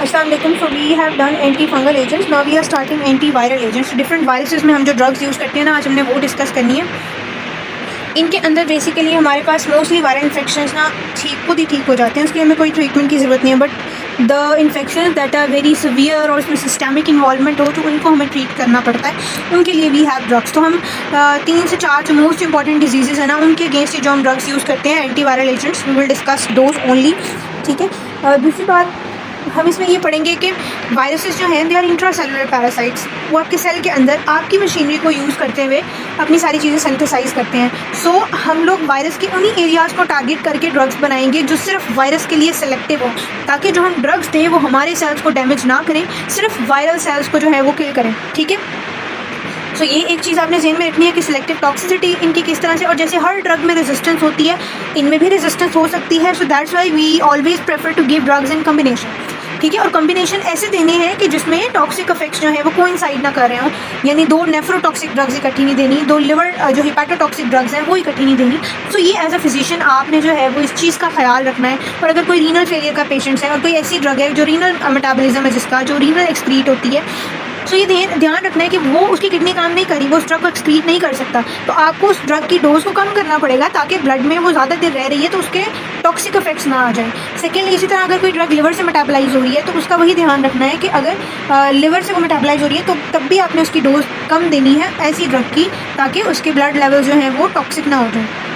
अस्सलाम वालेकुम। So we have done anti fungal agents, now we are starting anti viral agents. Different viruses में हम जो drugs use करते हैं ना, आज हमने वो डिस्कस करनी है। इनके अंदर बेसिकली हमारे पास मोस्टली वायरल इन्फेक्शंस ना खुद ही ठीक हो जाते हैं, उसके लिए हमें कोई ट्रीटमेंट की ज़रूरत नहीं है। But the infection that are very severe और उसमें सिस्टमिक इन्वॉल्वमेंट हो तो उनको हमें ट्रीट करना पड़ता है, उनके लिए वी हैव ड्रग्स। तो हम 3 से 4 जो मोस्ट इंपॉर्टेंट डिजीज़ है ना, उनके अगेंस्ट जो हम ड्रग्स यूज़ करते हैं anti viral agents, we will discuss those only. ठीक है। दूसरी बात हम इसमें ये पढ़ेंगे कि वायरसेस जो हैं दे आर इंट्रासेलुलर पैरासाइट्स। वो आपके सेल के अंदर आपकी मशीनरी को यूज़ करते हुए अपनी सारी चीज़ें सिंथेसाइज करते हैं। सो हम लोग वायरस के उन्हीं एरियाज़ को टारगेट करके ड्रग्स बनाएंगे जो सिर्फ वायरस के लिए सिलेक्टिव हो, ताकि जो हम ड्रग्स दें वो हमारे सेल्स को डैमेज ना करें, सिर्फ वायरल सेल्स को जो है वो किल करें। ठीक है। सो ये एक चीज़ आपने ज़हन में रखनी है कि सिलेक्टिव टॉक्सिसिटी इनकी किस तरह से, और जैसे हर ड्रग में रेजिस्टेंस होती है, इनमें भी रेजिस्टेंस हो सकती है। So that's why we always prefer to give drugs in combination. ठीक है। और कम्बिनेशन ऐसे देने हैं कि जिसमें टॉक्सिक इफेक्ट्स जो है वो कोइंसाइड ना कर रहे हों, यानी 2 नेफ्रोटॉक्सिक ड्रग्स इकट्ठी नहीं देनी, 2 लिवर जो हिपैटोटॉक्सिक ड्रग्स हैं वो इकट्ठी नहीं देनी। सो ये एज अ फिजिशियन आपने जो है वो इस चीज़ का ख्याल रखना है। और अगर कोई रीनल फेलियर का पेशेंट है और कोई ऐसी ड्रग है जो रीनल मेटाबॉलिज्म है जिसका, जो रीनल एक्सक्रीट होती है, सो ये ध्यान रखना है कि वो उसकी किडनी काम नहीं करी, वो उस ड्रग को एक्सक्रीट नहीं कर सकता, तो आपको उस ड्रग की डोज को कम करना पड़ेगा ताकि ब्लड में वो ज़्यादा देर रह रही है तो उसके टॉक्सिक इफेक्ट्स ना आ जाए। सेकेंडली, इसी तरह अगर कोई ड्रग लिवर से मेटाबलाइज हो रही है तो उसका वही ध्यान रखना है कि अगर लिवर से वो मेटाबलाइज हो रही है तो तब भी आपने उसकी डोज कम देनी है ऐसी ड्रग की, ताकि उसके ब्लड लेवल जो है वो टॉक्सिक ना हो जाए।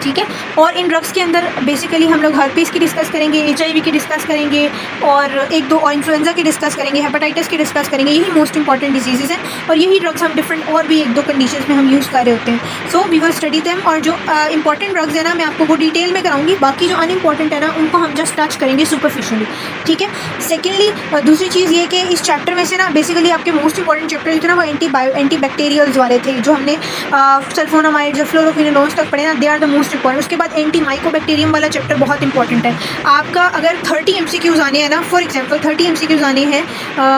ठीक है। और इन ड्रग्स के अंदर बेसिकली हम लोग हर्पीस की डिस्कस करेंगे, HIV की डिस्कस करेंगे, और 1-2 और इन्फ्लुएंजा की डिस्कस करेंगे, हेपेटाइटिस की डिस्कस करेंगे। यही मोस्ट इंपॉर्टेंट डिजीज़ हैं और यही ड्रग्स हम डिफरेंट और भी 1-2 कंडीशंस में हम यूज़ कर रहे होते हैं। So we will study them, और जो इंपॉर्टेंट ड्रग्स है ना मैं आपको वो डिटेल में कराऊंगी, बाकी जो अनइम्पॉर्टेंट है ना उनको हम जस्ट टच करेंगे सुपरफिशियली। ठीक है। सेकेंडली, दूसरी चीज़ ये कि इस चैप्टर में से ना बेसिकली आपके मोस्ट इंपॉर्टेंट चैप्टर जो थे ना वो एंटी बैक्टीरियल्स वाले थे, जो हमने सल्फोनामाइड्स और फ्लोरोक्विनोलोन्स तक पढ़े ना, they are the most important. उसके बाद एंटी माइकोबैक्टीरियम वाला चैप्टर बहुत इंपॉर्टेंट है। आपका अगर 30 MCQs आने हैं ना, फॉर एग्जांपल 30 MCQs आने हैं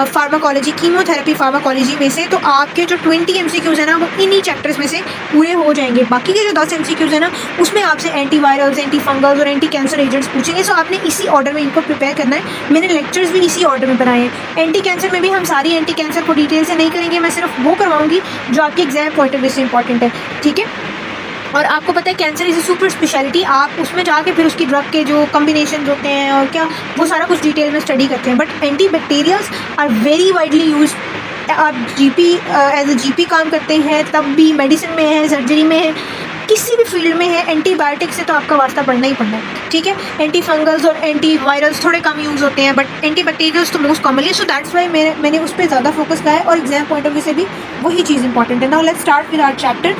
फार्माकोलॉजी, कीमोथेरेपी फार्माकोलॉजी में से, तो आपके जो 20 MCQs है ना वो इन्हीं चैप्टर्स में से पूरे हो जाएंगे। बाकी के जो 10 MCQs है ना उसमें आपसे एंटी वायरल्स, एंटी फंगल्स और एंटी कैंसर एजेंट्स पूछेंगे। सो आपने इसी ऑर्डर में इनको प्रिपेयर करना है। मैंने लेक्चर्स भी इसी ऑर्डर में बनाए हैं। एंटी कैंसर में भी हम सारी एंटी कैंसर को डिटेल से नहीं करेंगे, मैं सिर्फ वो करवाऊंगी जो आपके एग्जाम पॉइंट ऑफ व्यू से इंपॉर्टेंट है। ठीक है। और आपको पता है cancer is a super speciality, आप उसमें जाके फिर उसकी ड्रग के जो कॉम्बिनेशन होते हैं और क्या वो सारा कुछ डिटेल में स्टडी करते हैं। But anti bacterials are very widely use. आप GP एज ए GP काम करते हैं तब भी, मेडिसिन में है, सर्जरी में है, किसी भी फील्ड में है, एंटीबायोटिक से तो आपका वास्ता पढ़ना ही पड़ना है। ठीक है। एंटी फंगल्स और एंटी वायरल्स थोड़े कम यूज़ होते हैं, बट एंटी बैक्टीरियल्स तो most commonly. So that's Y मैंने उस पर ज़्यादा फोकस किया है, और एग्जाम पॉइंट ऑफ व्यू से भी वही चीज़ इंपॉर्टेंट है। Now let's start with our chapter.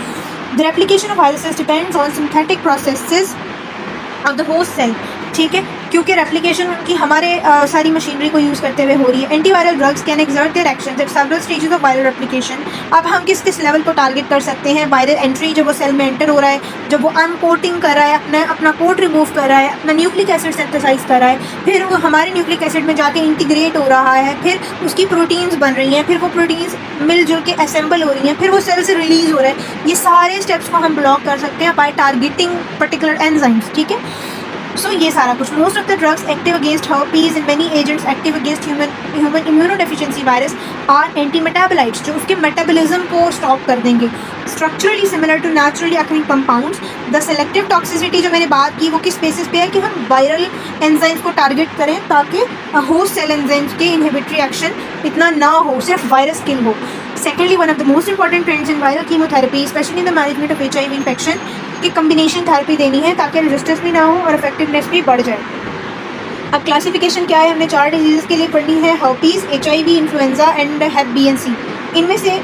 The replication of viruses depends on synthetic processes of the host cell। ठीक है। क्योंकि रेप्लिकेशन उनकी हमारे सारी मशीनरी को यूज़ करते हुए हो रही है। Antiviral drugs can exert their action at several stages of viral replication. अब हम किस किस लेवल को टारगेट कर सकते हैं? वायरल एंट्री, जब वो सेल में एंटर हो रहा है, जब वो अनकोटिंग कर रहा है, अपना कोट रिमूव कर रहा है, अपना न्यूक्लिक एसिड सिंथेसाइज कर रहा है, फिर वो हमारे न्यूक्लिक एसिड में जाके इंटीग्रेट हो रहा है, फिर उसकी प्रोटीन्स बन रही हैं, फिर वो प्रोटीन्स मिलजुल के असेंबल हो रही हैं, फिर वो सेल से रिलीज हो रहा है। ये सारे स्टेप्स को हम ब्लॉक कर सकते हैं बाय टारगेटिंग पर्टिकुलर एंजाइम्स। ठीक है। सो ये सारा कुछ, most of the drugs active against herpes and many agents active against human immunodeficiency virus are anti metabolites, जो उसके मेटाबॉलिज्म को स्टॉप कर देंगे। Structurally similar to naturally occurring compounds. The selective toxicity जो मैंने बात की वो किस बेसिस पे है कि हम वायरल एंजाइम्स को टारगेट करें ताकि होस्ट सेल एंजाइम्स के इनहिबिटरी एक्शन इतना ना हो, सिर्फ वायरस किल हो। Secondly, one of the most important trends in viral chemotherapy, especially in the management of HIV infection, कि कम्बिनेशन थेरेपी देनी है ताकि रेजिस्टेंस भी ना हो और इफेक्टिवनेस भी बढ़ जाए। अब क्लासिफिकेशन क्या है? हमने 4 डिजीज़ के लिए पढ़नी है, herpes, HIV, influenza and hep B and C। इनमें से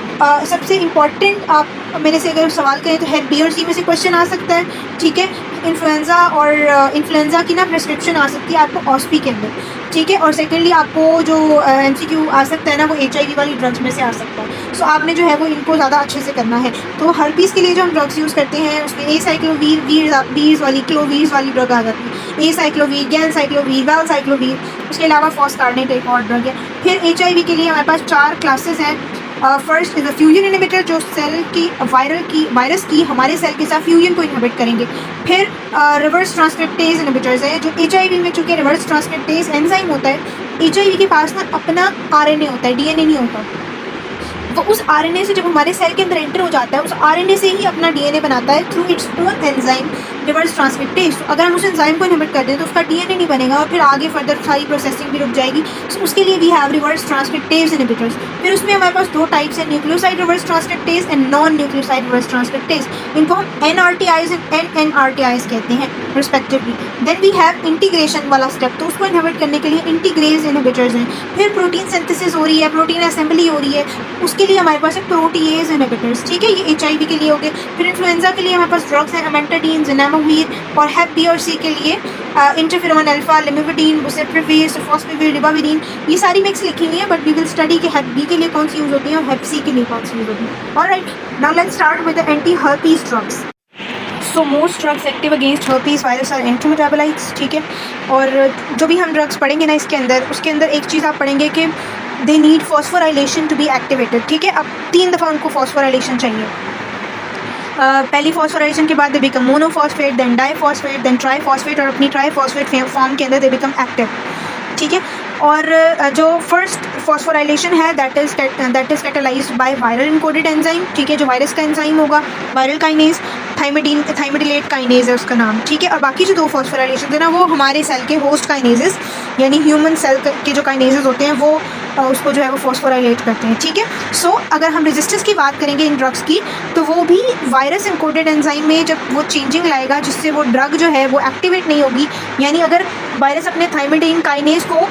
सबसे इम्पॉर्टेंट आप मेरे से अगर सवाल करें तो हेप B और C में से क्वेश्चन आ सकता है। ठीक है। इन्फ्लुएंजा और इन्फ्लुएंजा की ना प्रिस्क्रिप्शन आ सकती है आपको ऑस्पी के अंदर। ठीक है। और सेकेंडली आपको जो MCQ आ सकता है ना वो HIV वाली ड्रग्स में से आ सकता है। सो आपने जो है वो इनको ज़्यादा अच्छे से करना है। तो हर्पीज़ के लिए जो हम ड्रग्स यूज़ करते हैं उसमें एसाइक्लोवीर वाली क्लोवीर वाली ड्रग आ जाती है, एसाइक्लोवीर, गैनसाइक्लोवीर, वैलसाइक्लोवीर। उसके अलावा फॉस्कार्डेट एक और ड्रग है। फिर HIV के लिए हमारे पास 4 क्लासेस हैं। First is a fusion inhibitor, जो सेल की वायरस की हमारे सेल के साथ फ्यूजन को इनहिबिट करेंगे। फिर रिवर्स ट्रांसक्रिप्टेज इनहिबिटर्स है, जो HIV में चूँकि रिवर्स ट्रांसक्रिप्टेज एंजाइम होता है, HIV के पास ना अपना RNA होता है, DNA नहीं होता। वो उस RNA से जब हमारे सेल के अंदर एंटर हो जाता है, उस RNA से ही अपना DNA बनाता है through its own enzyme reverse transcriptase. तो अगर हम उस एंजाइम को इनहिबिट कर दें तो उसका DNA नहीं बनेगा और फिर आगे फर्दर सारी प्रोसेसिंग भी रुक जाएगी। सो उसके लिए we have reverse transcriptase inhibitors. फिर उसमें हमारे पास दो टाइप्स हैं, nucleoside reverse transcriptase and non nucleoside reverse transcriptase. इनको हम NRTIs एंड NRTIs कहते हैं respectively. Then we have integration वाला स्टेप, तो उसको इनहिबिट करने के लिए इंटीग्रेज इनहिबिटर्स हैं। फिर प्रोटीन सिंथेसिस हो रही है, प्रोटीन असेंबली हो रही है, उसके लिए हमारे पास है प्रोटीएज इनहिबिटर्स। ठीक है, ये HIV के लिए हो गए। फिर इन्फ्लुएंजा के लिए हमारे पास ड्रग्स हैं, अमेंटाडीन, ज़नामोविर, और हेप B और C के लिए इंटरफेरोन अल्फा, लिमिविडीन, बुसेप्रिविर, सफॉस्पिविर, रिबाविरिन, ये सारी मिक्स लिखी हुई है, बट वी विल स्टडी कि हेप B के लिए कौन सी यूज़ होती है और हेप C के लिए कौन सी यूज़ होती है। Alright, now let's start with the anti herpes drugs. So most drugs active against herpes virus are antimetabolites. ठीक है, और जो भी हम ड्रग्स पढ़ेंगे ना इसके अंदर, उसके अंदर एक चीज़ आप पढ़ेंगे कि they need phosphorylation to be activated. ठीक है, अब 3 दफ़ा उनको फॉस्फोराइलेशन चाहिए। पहली फॉस्फोराइलेशन के बाद they become monophosphate, then diphosphate, then triphosphate, और अपनी ट्राईफॉस्फेट फॉर्म के अंदर दे बिकम एक्टिव। ठीक है, और जो फर्स्ट फॉस्फोराइलेशन है that is catalysed by viral encoded enzyme. ठीक है, जो वायरस का एंजाइम होगा, वायरल काइनेज, थाइमिडिलेट काइनेज है उसका नाम। ठीक है, और बाकी जो 2 फॉस्फोराइलेशन है ना, वो हमारे सेल के होस्ट काइनेजेस यानी ह्यूमन सेल के जो काइनेजेस होते हैं वो उसको जो है वो फॉस्फोराइलेट करते हैं। ठीक है, सो अगर हम रेजिस्टेंस की बात करेंगे इन ड्रग्स की, तो वो भी वायरस इनकोडेड एंजाइम में जब वो चेंजिंग लाएगा जिससे वो ड्रग जो है वो एक्टिवेट नहीं होगी, यानी अगर वायरस अपने थाइमिडीन काइनेज को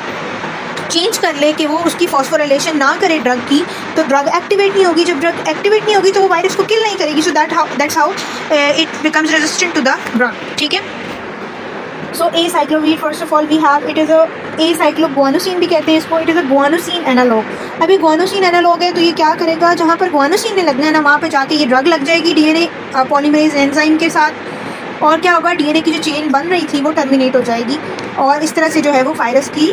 चेंज कर ले कि वो उसकी फॉस्फोराइलेशन ना करे ड्रग की, तो ड्रग एक्टिवेट नहीं होगी। जब ड्रग एक्टिवेट नहीं होगी तो वो वायरस को किल नहीं करेगी। So that's how it becomes resistant to the drug. ठीक है, so acyclovir first of all we have, it is a acycloguanosine भी कहते हैं इसको, it is a guanosine analogue. अभी गुआनोसिन एनालॉग है तो ये क्या करेगा, जहाँ पर गुआनोसिन ने लगना है ना, वहाँ पर जाके ये ड्रग लग जाएगी DNA पॉलीमरेज एंजाइम के साथ, और क्या होगा, DNA की जो चेन बन रही थी वो टर्मिनेट हो जाएगी, और इस तरह से जो है वो वायरस की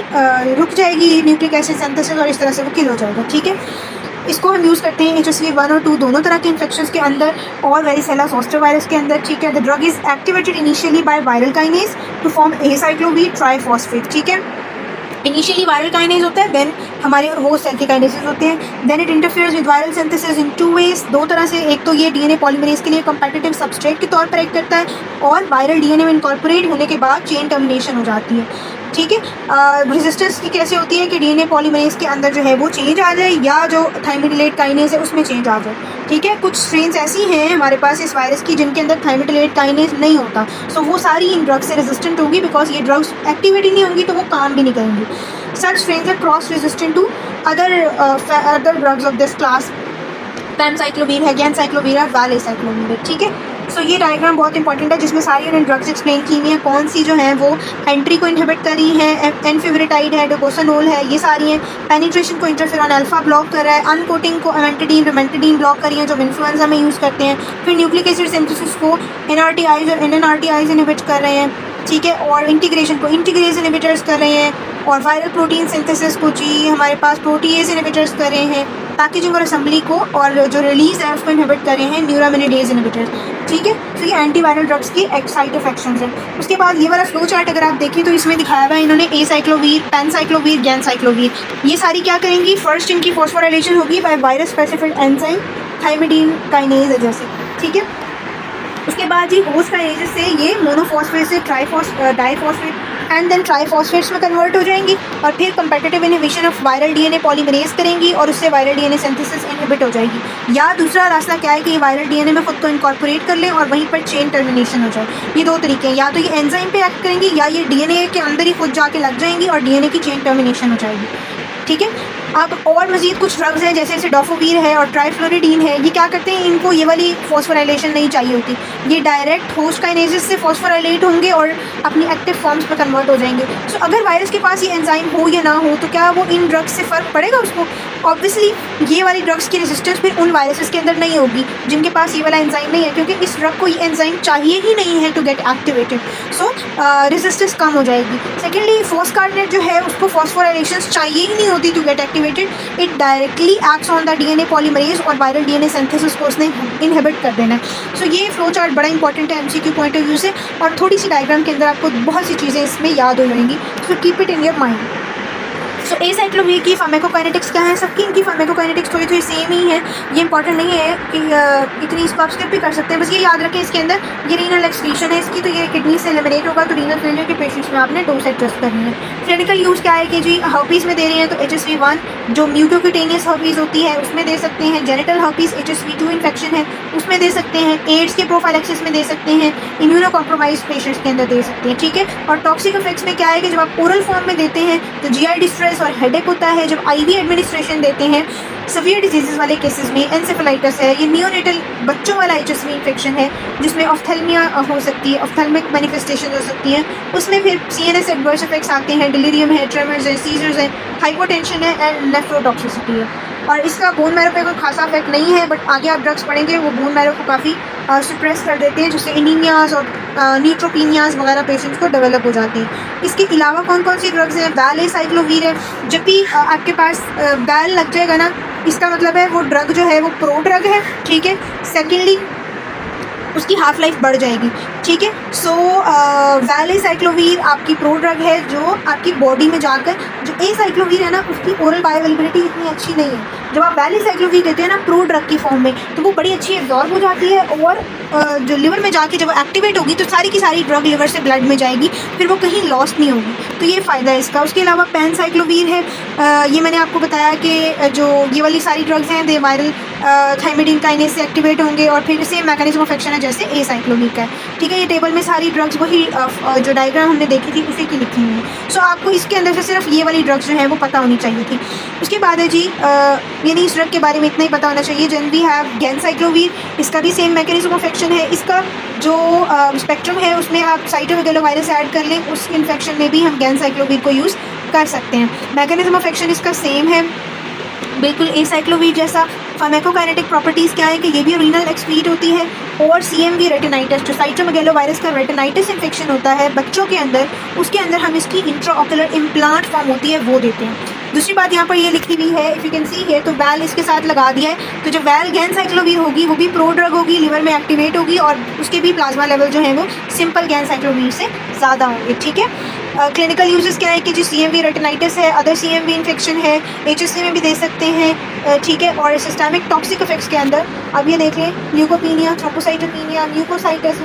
रुक जाएगी न्यूक्लिक एसिड सिंथेसिस, और इस तरह से वो किल हो जाएगा। ठीक है, इसको हम यूज़ करते हैं HSV 1 और 2 दोनों तरह के इन्फेक्शंस के अंदर, और वेरिसेला जोस्टर वायरस के अंदर। ठीक है, the drug is activated initially by viral kinase to form acyclovir triphosphate. ठीक है, इनिशियली वायरल काइनेज होता है, देन हमारे वो सेल के काइनेसेस होते हैं। Then it interferes with viral synthesis in 2 ways, 2 तरह से। एक तो ये DNA पॉलीमरेज के लिए कंपेटिटिव सबस्ट्रेट के तौर पर एक्ट करता है, और वायरल DNA में इनकॉर्पोरेट होने के बाद चेन टर्मिनेशन हो जाती है। ठीक है, रेजिस्टेंस की कैसे होती है कि DNA पॉलीमरेज के अंदर जो है वो चेंज आ जाए, या जो थाइमिडिलेट काइनेज है उसमें चेंज आ जाए। ठीक है, कुछ स्ट्रेन्स ऐसी हैं हमारे पास इस वायरस की जिनके अंदर थाइमिडिलेट काइनेज नहीं होता, सो वो सारी इन ड्रग्स से रेजिस्टेंट होगी, बिकॉज ये ड्रग्स एक्टिवेट ही नहीं होंगी तो वो काम भी नहीं करेंगी। Such strains are cross-resistant to other drugs of this class. पैनसाइक्लोवीर है, गैनसाइक्लोवीर है, वैलेसाइक्लोवीर है। ठीक है, सो ये डायग्राम बहुत इंपॉर्टेंट है जिसमें सारी उन्होंने ड्रग्स एक्सप्लेन की हुई हैं, कौन सी जो है वो एंट्री को इनहिबिट कर रही है, एनफिवरेटाइड है, डोकोसानोल है, ये सारी हैं। पेनिट्रेशन को इंटरफेरॉन अल्फा ब्लॉक कर रहा है, अनकोटिंग को अमेंटाडीन ब्लॉक कर रही है जो इन्फ्लुएंजा में यूज़ करते हैं। फिर न्यूक्लिक एसिड सिंथेसिस को NRTIs और NNRTIs इनहिबिट कर रहे हैं। ठीक है, और इंटीग्रेशन को इंटीग्रेज इनहिबिटर्स कर रहे हैं, और वायरल प्रोटीन सिंथेसिस को जी हमारे पास प्रोटीएज इनहिबिटर्स कर रहे हैं, पैकेजिंग और असेंबली को और जो रिलीज है उसको इनहिबिट कर रहे हैं न्यूरामिनिडेज इनहिबिटर्स। ठीक है, तो ये एंटीवायरल ड्रग्स की साइड इफेक्शंस हैं। उसके बाद ये वाला फ्लो चार्ट अगर आप देखें तो इसमें दिखाया हुआ है इन्होंने एसाइक्लोवीर, पैनसाइक्लोवीर, गैनसाइक्लोवीर, ये सारी क्या करेंगी, फर्स्ट इनकी फॉस्फोराइलेशन होगी by virus specific enzyme thymidine kinase जैसे। ठीक है, उसके बाद ये होस्ट काइनेज से ये मोनोफॉस्फेट से डाईफॉस्फेट एंड देन ट्राईफॉस्फेट्स में कन्वर्ट हो जाएंगी, और फिर competitive inhibition of viral DNA polymerase करेंगी, और उससे वायरल DNA सिंथेसिस इनहिबिट हो जाएगी। या दूसरा रास्ता क्या है कि ये वायरल DNA में खुद को इनकॉर्पोरेट कर लें और वहीं पर चेन टर्मिनेशन हो जाए। ये 2 तरीके हैं, या तो ये एंजाइम पे एक्ट करेंगी, या ये DNA के अंदर ही खुद जाके लग जाएंगी और DNA की चेन टर्मिनेशन हो जाएगी। ठीक है, अब और मज़ीद कुछ ड्रग्स हैं जैसे सिडोफोवीर है और ट्राइफ्लोरिडीन है, ये क्या करते हैं, इनको ये वाली फॉस्फोराइलेशन नहीं चाहिए होती, ये डायरेक्ट होस्ट काइनेजेस से फॉस्फोराइलेट होंगे और अपनी एक्टिव फॉर्म्स पर कन्वर्ट हो जाएंगे। सो अगर वायरस के पास ये एंजाइम हो या ना हो तो क्या वो इन ड्रग्स से फ़र्क पड़ेगा उसको? ऑब्वियसली ये वाली ड्रग्स की रेजिस्टेंस फिर उन वायरसेस के अंदर नहीं होगी जिनके पास ये वाला एंजाइम नहीं है, क्योंकि इस ड्रग को ये एंजाइम चाहिए ही नहीं है to get activated. So resistance कम हो जाएगी। सेकेंडली फोस्कार्डिनेट जो है उसको फॉस्फोराइलेशन चाहिए ही नहीं होती to get activated. It directly acts on the DNA polymerase और वायरल डीएनए सिंथेसिस को उसने इनहिबिट कर देना है। सो ये फ्लो चार्ट बड़ा इंपॉर्टेंट है एमसीक्यू पॉइंट ऑफ व्यू से, और थोड़ी सी डायग्राम के अंदर आपको बहुत सी चीज़ें इसमें याद हो जाएंगी। So keep it in your mind. So acyclovir की फार्माकोकाइनेटिक्स क्या है? सबकी इनकी फार्माकोकाइनेटिक्स थोड़ी सेम ही है, ये इंपॉर्टेंट नहीं है कि इतनी इसको आप स्किप भी कर सकते हैं। बस ये याद रखें इसके अंदर ये रीनल एक्सक्रीशन है इसकी, तो ये किडनी से एलिमिनेट होगा, तो रीनल फेलियर के पेशेंट्स में आपने डोज एडजस्ट करनी है। क्लिनिकल यूज़ क्या है कि जी हर्पीज़ में दे रहे हैं तो HSV-1 जो म्यूकोक्यूटेनियस हर्पीज़ होती है उसमें दे सकते हैं, जेनिटल हर्पीज़ HSV-2 इन्फेक्शन है उसमें दे सकते हैं, एड्स के प्रोफाइलैक्सिस में दे सकते हैं, इम्यूनो कॉम्प्रोमाइज पेशेंट्स के अंदर दे सकते हैं, ठीक है। और टॉक्सिक इफेक्ट्स में क्या है कि जब आप ओरल फॉर्म में देते हैं तो GI डिस्ट्रेस और हेडेक होता है। जब IV एडमिनिस्ट्रेशन देते हैं सीवियर डिजीज़ वाले केसेस में एंसेफेलाइटिस है, ये नियोनेटल बच्चों वाला HSV इन्फेक्शन है जिसमें ऑफ्थेल्मिया हो सकती है, ऑफ्थेल्मिक मैनिफेस्टेशन हो सकती हैं, उसमें फिर CNS एडवर्स इफेक्ट्स आते हैं, डिलीरियम है, ट्रेमर्स है, सीजर्स है, हाइपोटेंशन है एंड नेफ्रोटॉक्सिसिटी है। और इसका बोन मैरो पे कोई खासा इफेक्ट नहीं है, बट आगे आप ड्रग्स पढ़ेंगे वो बोन मैरो को काफ़ी सुप्रेस कर देते हैं, जिससे एनीमियाज और न्यूट्रोपीनियाज वगैरह पेशेंट्स को डेवलप हो जाते हैं। इसके अलावा कौन कौन सी ड्रग्स हैं? वैल एसाइक्लोवीर है। जब भी आपके पास वैल लग जाएगा ना, इसका मतलब है वो ड्रग जो है वो प्रो ड्रग है, ठीक है। सेकेंडली उसकी हाफ लाइफ बढ़ जाएगी, ठीक है। सो वैल एसाइक्लोवीर आपकी प्रो ड्रग है जो आपकी बॉडी में जाकर, जो एसाइक्लोवीर है ना उसकी ओरल बायोअवेलेबिलिटी इतनी अच्छी नहीं है। जब आप वैल एसाइक्लोवीर देते हैं ना प्रो ड्रग की फॉर्म में तो वो बड़ी अच्छी एब्जॉर्ब हो जाती है, और जो लिवर में जाके जब एक्टिवेट होगी तो सारी की सारी ड्रग लिवर से ब्लड में जाएगी, फिर वो कहीं लॉस्ट नहीं होगी, तो ये फ़ायदा है इसका। उसके अलावा पैनसाइक्लोवीर है, ये मैंने आपको बताया कि जो ये वाली सारी ड्रग्स हैं दे वायरल थाइमिडीन काइनेज से एक्टिवेट होंगे, और फिर सेम मैकेनिज्म ऑफ एक्शन है जैसे एसाइक्लोवीर का है, ठीक है। ये टेबल में सारी ड्रग्स वही जो डायग्राम हमने देखी थी उसी की लिखी हुई है। सो आपको इसके अंदर से सिर्फ ये वाली ड्रग्स जो है वो पता होनी चाहिए थी। उसके बाद है जी यानी इस ड्रग के बारे में इतना ही पता होना चाहिए। देन वी हैव गैनसाइक्लोवीर, इसका भी सेम मैकेनिज्म ऑफ एक्शन है। इसका जो स्पेक्ट्रम है उसमें आप साइटोमेगालोवायरस ऐड कर लें, उस इन्फेक्शन में भी हम गैनसाइक्लोवीर को यूज़ कर सकते हैं। मैकेनिज्म ऑफ एक्शन इसका सेम है बिल्कुल एसाइक्लोवीर जैसा। फार्माकोकाइनेटिक प्रॉपर्टीज़ क्या है कि ये भी रीनल एक्सक्रीट होती है, और CMV रेटिनाइटिस जो साइटोमेगालोवायरस का रेटिनाइटिस इन्फेक्शन होता है बच्चों के अंदर, उसके अंदर हम इसकी इंट्राऑक्यूलर इम्प्लांट फॉर्म होती है वो देते हैं। दूसरी बात यहाँ पर ये लिखी हुई है, इफ़ यू कैन सी है, तो वैल इसके साथ लगा दिया है, तो जो वैल गैनसाइक्लोवीर होगी वो भी प्रो ड्रग होगी, लिवर में एक्टिवेट होगी, और उसके भी प्लाज्मा लेवल जो है वो सिंपल गैनसाइक्लोवीर से ज़्यादा होंगे, ठीक है। क्लिनिकल यूजेस क्या है कि जो CMV रेटिनाइटिस है, अदर CMV इन्फेक्शन है, HSC में भी दे सकते हैं, ठीक है। और सिस्टमिक टॉक्सिक इफेक्ट्स के अंदर अब ये देख लें, ल्यूकोपीनिया, थ्रोम्बोसाइटोपेनिया, म्यूकोसाइटिस,